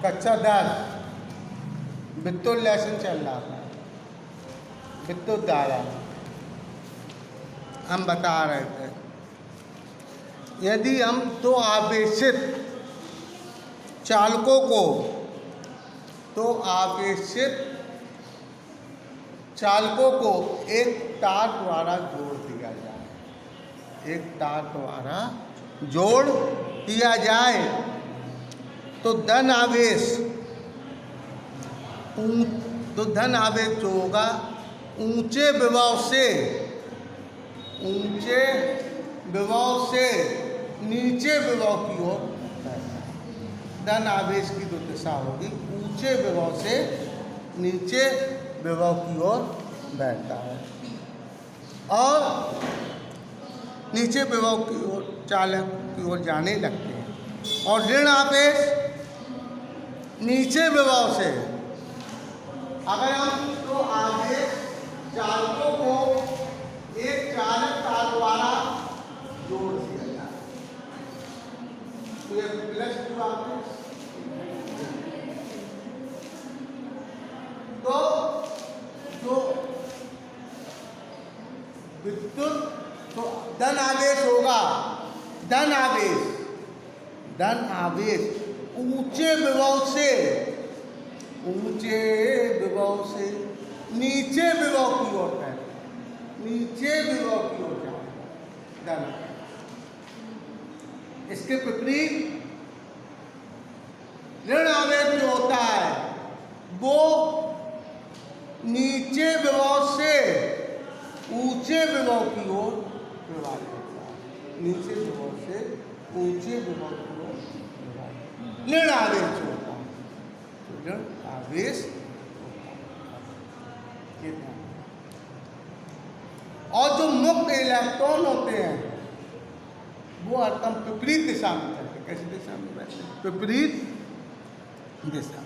कक्षा 10 विद्युत लेसन चल रहा था, विद्युत धारा हम बता रहे थे। यदि हम दो आवेशित चालकों को एक तार द्वारा जोड़ दिया जाए, तो धन आवेश जो होगा ऊंचे विभव से नीचे विभव की ओर, धन आवेश की जो दिशा होगी ऊंचे विभव से नीचे विभव की ओर बहता है, और नीचे विभव की ओर चालक की ओर जाने लगते हैं। और ऋण आवेश नीचे विभव से, अगर हम तो आवेश चालकों को एक चालक तार द्वारा जोड़ दिया जाए, तो ये प्लस टू आवेश, तो जो विद्युत तो धन आवेश होगा, धन आवेश ऊंचे विभव से नीचे विभव की ओर है, नीचे विभव की ओर जाए धन। इसके विपरीत ऋण आवेश जो होता है वो नीचे विभव से ऊंचे विभव की ओर प्रवाहित होता है, नीचे विभव से ऊंचे विभव की ओर प्रवाहित ऋण आवेश होता है, तो ऋण आवेश होता है। और जो मुक्त इलेक्ट्रॉन होते हैं वो एकदम विपरीत दिशा में चलते हैं। कैसी दिशा में बैठते हैं? विपरीत दिशा।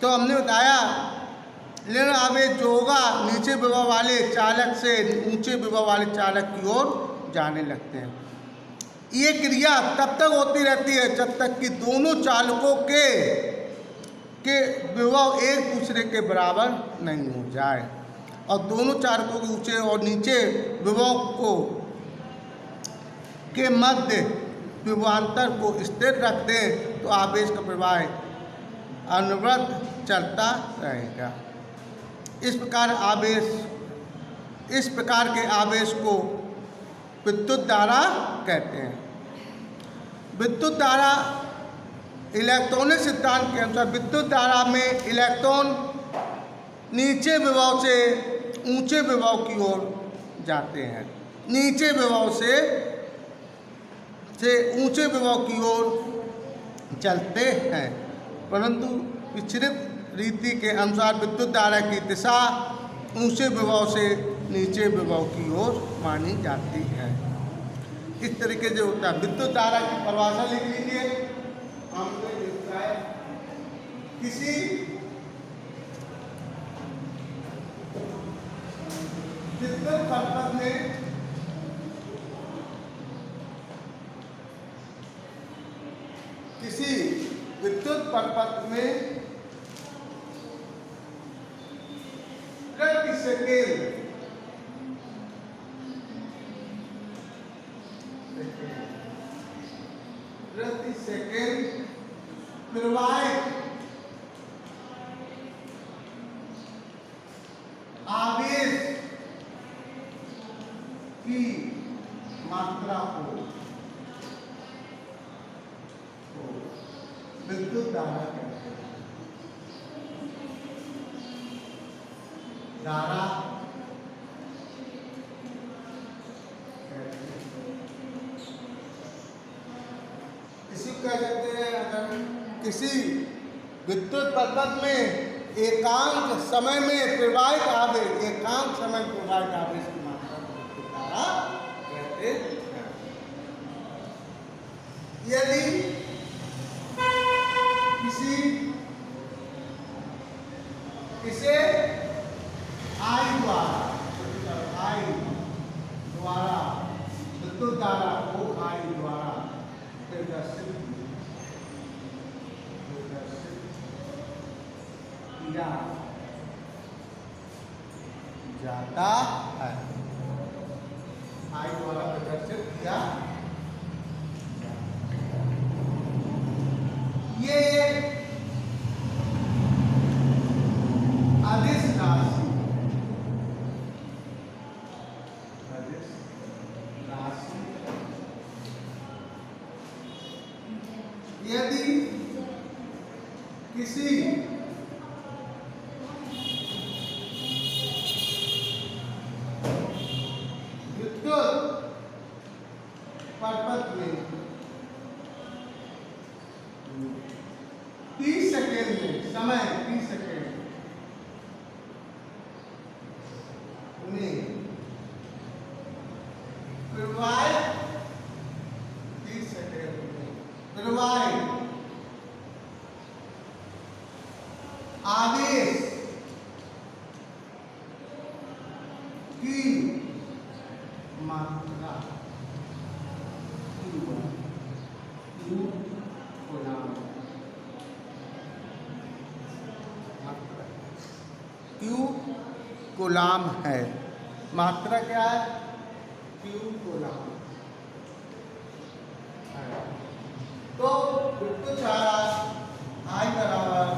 तो हमने बताया ऋण आवेश जो होगा नीचे विभव वाले चालक से ऊंचे विभव वाले चालक की ओर जाने लगते हैं। ये क्रिया तब तक होती रहती है जब तक कि दोनों चालकों के विभव एक दूसरे के बराबर नहीं हो जाए, और दोनों चालकों के ऊंचे और नीचे विभव के मध्य विभवांतर को स्थिर रख दें तो आवेश का प्रवाह अनवरत चलता रहेगा। इस प्रकार के आवेश को विद्युत धारा कहते हैं। विद्युत धारा इलेक्ट्रॉनिक सिद्धांत के अनुसार विद्युत धारा में इलेक्ट्रॉन नीचे विभव से ऊंचे विभव की ओर जाते हैं, नीचे विभव से ऊंचे विभव की ओर चलते हैं, परंतु विचलित रीति के अनुसार विद्युत धारा की दिशा ऊंचे विभव से नीचे विभव की ओर मानी जाती है। इस तरीके से होता है। विद्युत धारा की परिभाषा लिख लीजिए। हमने लिखा है किसी विद्युत परिपथ में प्रति सेकेंड प्रवाहित आवेश की मात्रा को विद्युत धारा कहते हैं। धारा इसी कह सकते हैं। अगर किसी विद्युत परिपथ में एकांक समय में प्रवाहित आवेश की मात्रा को विद्युत धारा कहते हैं। यदि इसे आई द्वारा विद्युत धारा को आई द्वारा प्रदर्शित किया जाता है, आई द्वारा प्रदर्शित किया। ये अदिश राशि, अदिश राशि यदि किसी विद्युत परपथ में 30 सेकेंड में समय 30 सेकेंड में प्रवाहित 30 सेकेंड में प्रवाहित आवेश की मात्रा क्यू कूलाम है। मात्रा क्या है? Q coulomb. तो विद्युत धारा आई बराबर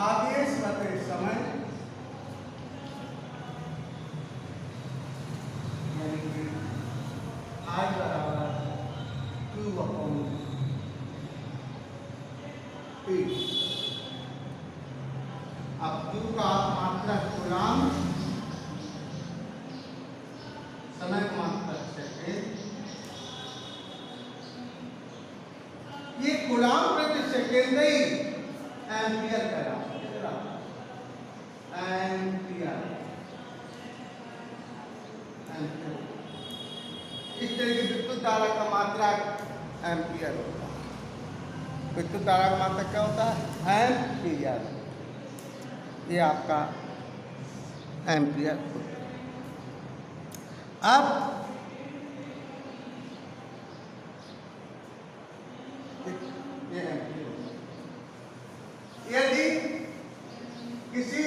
आवेश बटे समय, यानी कि आई बराबर Q अपॉन P। अब Q का मात्रक कूलाम, समय का मात्रक सेकेंड। ये कूलाम प्रति सेकेंड नहीं एम्पियर कहलाता है। एम्पियर इस तरह की विद्युत धारा का मात्रा एम्पियर होता है। विद्युत धारा का मात्रा क्या होता है? एम्पियर। ये आपका एम्पियर होता है। अब ये एम्पियर यदि किसी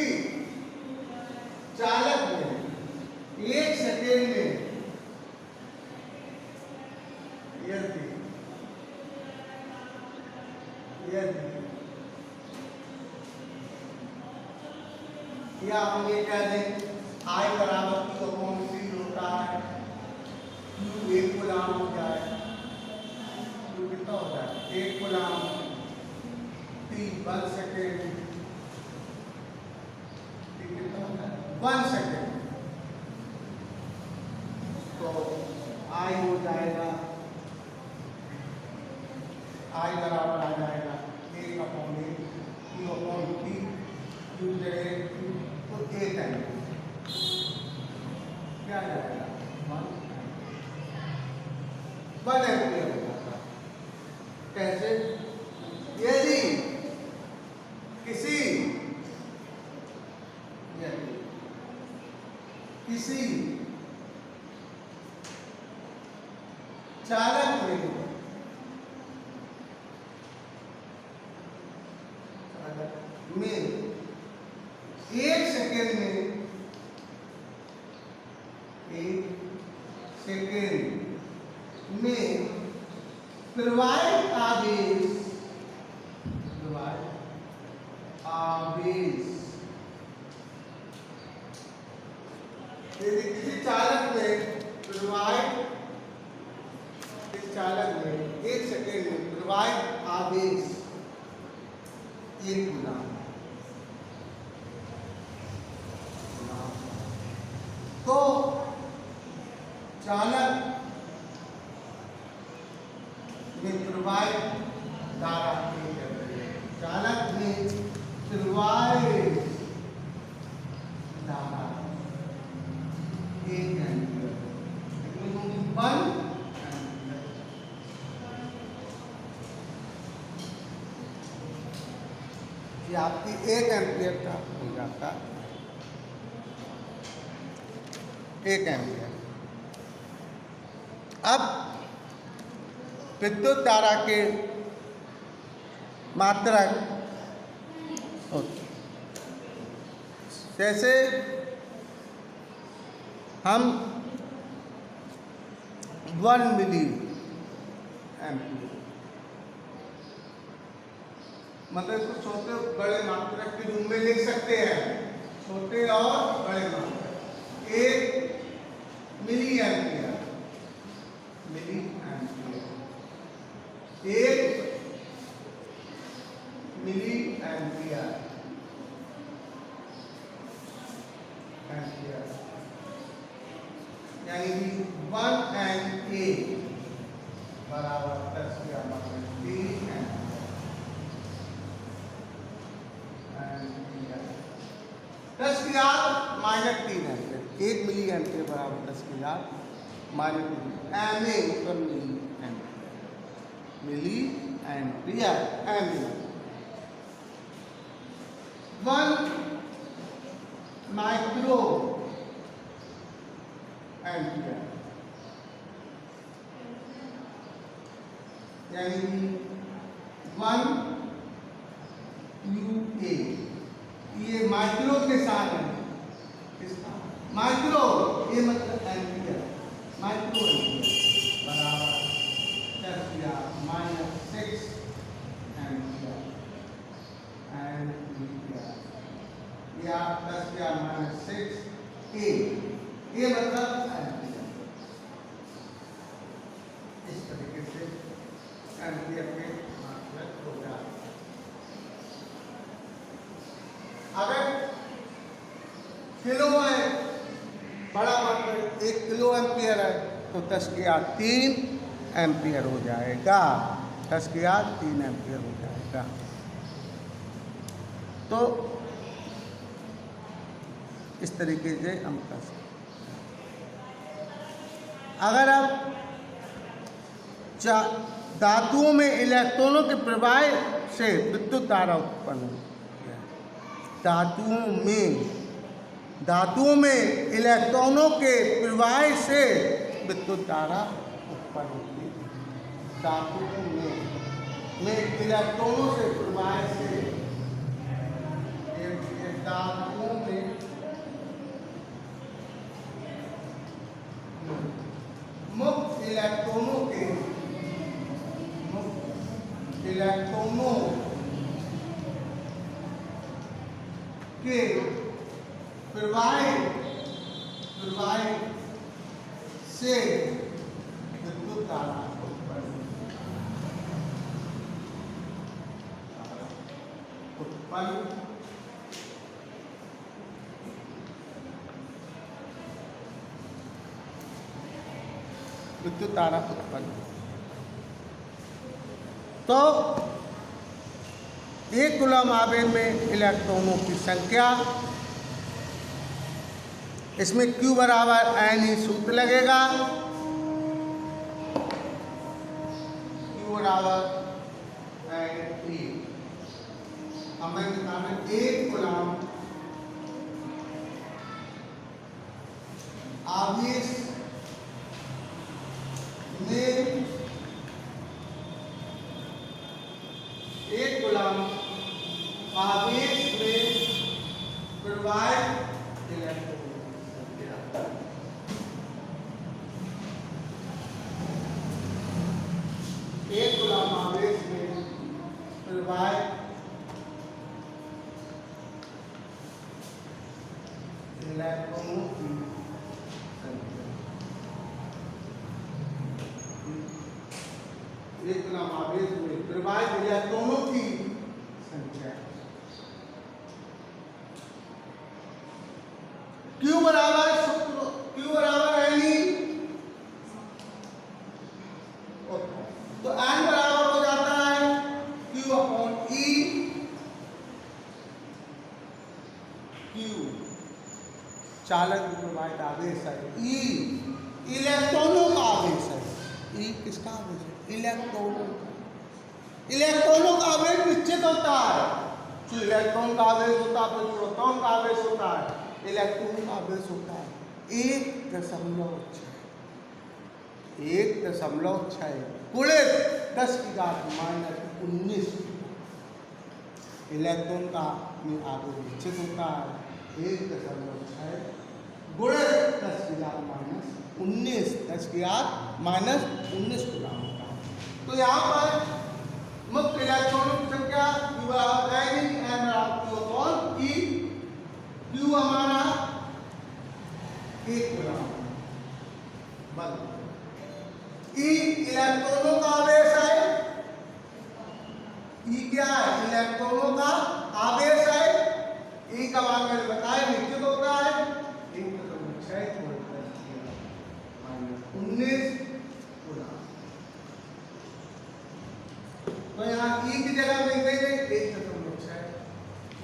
चालक में 1 सेकेंड में यदि या हम ये कह दें आई बराबर Q अपॉन C होता है, Q 1 कूलाम हो जाए, Q कितना होता है? 1 कूलाम, T 1 सेकेंड, T कितना होता है? 1 सेकेंड। तो आई हो जाएगा, आई बराबर आ जाएगा 1 upon Q upon T, Q जगह तो 1 है, क्या आ जाएगा? 1 एम्पियर हो जाता। कैसे? यदि किसी चालक में 1 सेकेंड में 1 सेकेंड में प्रवाहित आवेश यदि किसी चालक में प्रवाहित 1 सेकेंड में प्रवाहित आवेश 1 कूलाम, तो चालक में प्रवाहित धारा चालक में प्रवाहित धारा 1 एम्पियर, 1 ये आपकी 1 एम्पियर का हो जाता, 1 एम्पियर। अब विद्युत धारा के मात्रक होते। जैसे हम 1 मिली एम्पीयर, मतलब इसको छोटे बड़े मात्रक के रूप में लिख सकते हैं, छोटे और बड़े मात्रक। 1 मिली एम्पीयर, 1 मिली एम्पीयर, यानी कि 1 MA बराबर 10 3 एम्पीयर। 10 की घात -3 एम्पीयर। 1 मिली एम्पीयर बराबर 10 की घात -3 MA मतलब मिली एम्पीयर। 1 माइक्रो एम्पीयर, यानी 1 UA। ये माइक्रो के साथ है, इसका माइक्रो, ये मतलब एम्पीयर, माइक्रो एम्पीयर बराबर 10 या -6 एम्पीयर या 10 या -6 A, ये मतलब एम्पीयर। इस तरीके से एम्पीयर के मात्रक हो जाते हैं। अगर किलो है, बड़ा मात्रक 1 किलो एम्पीयर है, तो 10 की घात 3 एम्पीयर हो जाएगा। 10 की घात 3 एम्पीयर हो जाएगा। तो इस तरीके से हम कर सकते। अगर आप धातुओं में इलेक्ट्रॉनों के प्रवाह से विद्युत धारा उत्पन्न होती है। धातुओं में इलेक्ट्रॉनों के प्रवाह से विद्युत धारा उत्पन्न होती है। धातुओं में इलेक्ट्रॉनों से प्रवाह से, धातुओं में मुक्त इलेक्ट्रॉनों के प्रवाह से विद्युत धारा उत्पन्न विद्युत धारा उत्पन्न। तो एक कूलम आवेश में इलेक्ट्रॉनों की संख्या, इसमें Q बराबर N ही सूत्र लगेगा। Q बराबर N E। हमें निकालना एक कूलम आवेश में, एक कूलम आवेश में प्रवाहित इलेक्ट्रॉन, एक कूलम आवेश में प्रवाहित इलेक्ट्रॉनों की संख्या, एक कूलम आवेश में प्रवाहित इलेक्ट्रॉनों की संख्या। Q बराबर N। तो N बराबर हो जाता है Q/E। Q चालक प्रवाहित आवेश है, E इलेक्ट्रॉनों का आवेश है। E किसका आवेश है? इलेक्ट्रॉनों का आवेश निश्चित होता है। जो इलेक्ट्रॉन का आवेश होता है, तो प्रोटॉन का आवेश होता है, इलेक्ट्रॉन का आवेश होता है 1.6। 1.6 गुणित 10 की घात -19 इलेक्ट्रॉन का आगे निश्चित होता है 1.6 गुणित 10 की घात -19 10 की घात -19 गुना होता है। तो यहाँ पर मुक्त इलेक्ट्रॉनों की संख्या Q आ जाएगी m/Q/E। Q हमारा 1 गुना बल E इलेक्ट्रॉनों का आवेश है। E क्या है? इलेक्ट्रॉनों का आवेश है। E का मान मैंने बताया निश्चित होता है 1.6 -19 गुना। तो यहाँ E की जगह मिल गई 1.6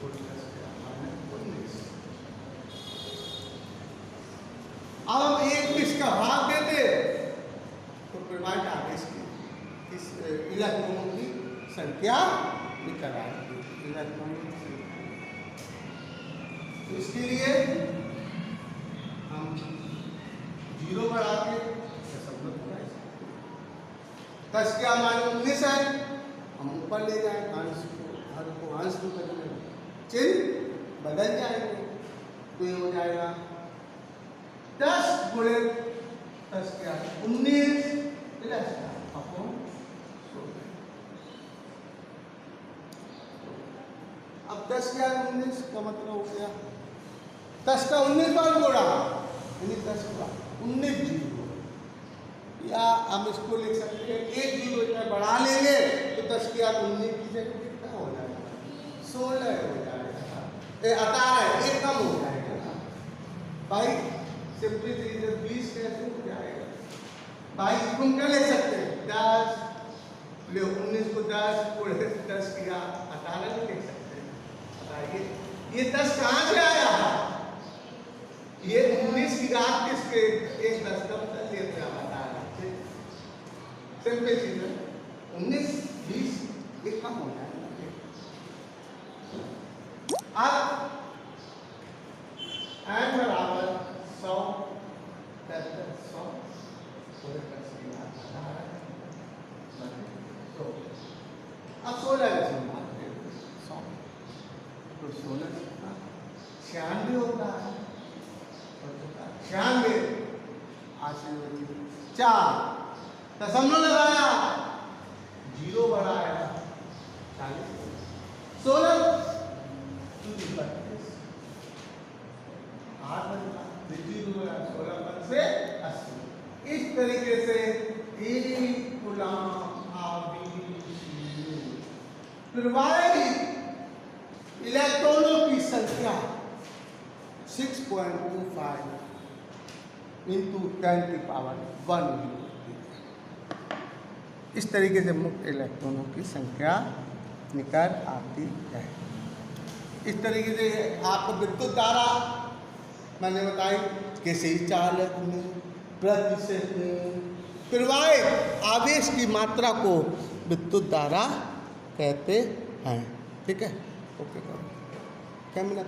-19। अब हम 1 का भाग देते तो प्रवाहित आवेश की इस इलेक्ट्रॉनों की संख्या निकल आएगी। इलेक्ट्रॉनों की संख्या तो इसके लिए हम 0 बढ़ा के 10 का मान 19 है, हम ऊपर ले जाए अंश को, हर को अंश को करेंगे चिन्ह बदल जाएंगे तो ये हो जाएगा 10 गुणित 10 क्या 19 प्लस अपॉन 16। अब 10 क्या 19 का मतलब हो गया 10 का 19 बार गुणा यानी 10 का 19 जीरो, या हम इसको लिख सकते हैं 1 जीरो इतना बढ़ा लेंगे तो 10 की 19 की जगह कितना हो जाएगा 16 हो जाएगा। 18 1 कम हो जाएगा ना भाई। सिंपली 20 कैसे हो जाएगा भाई? तुम क्या ले सकते हैं 10 ले 19 को 10 को 10 किया 18 नहीं ले सकते। बताइए ये 10 कहाँ से आया? ये 19 की घात किसके 1 10 का बदल लेते हैं 18 सिंपल चीज है। 19 20 एक कम हो जाएगा। अब n बराबर 100 100 अब 16 तो 16 96 होता है 96 4 दशमलव लगाया 0 बढ़ाया 40 16 32 8 बनता 16 से 80। इस तरीके से एक गुलाम प्रवाहित इलेक्ट्रॉनों की संख्या 6.25 इंटू 10⁻⁻1। इस तरीके से मुक्त इलेक्ट्रॉनों की संख्या निकल आती है। इस तरीके से आपको विद्युत धारा मैंने बताई कैसे ही चालक में प्रतिशत में प्रवाहित आवेश की मात्रा को विद्युत धारा कहते हैं। ठीक है, ओके क्या मिला?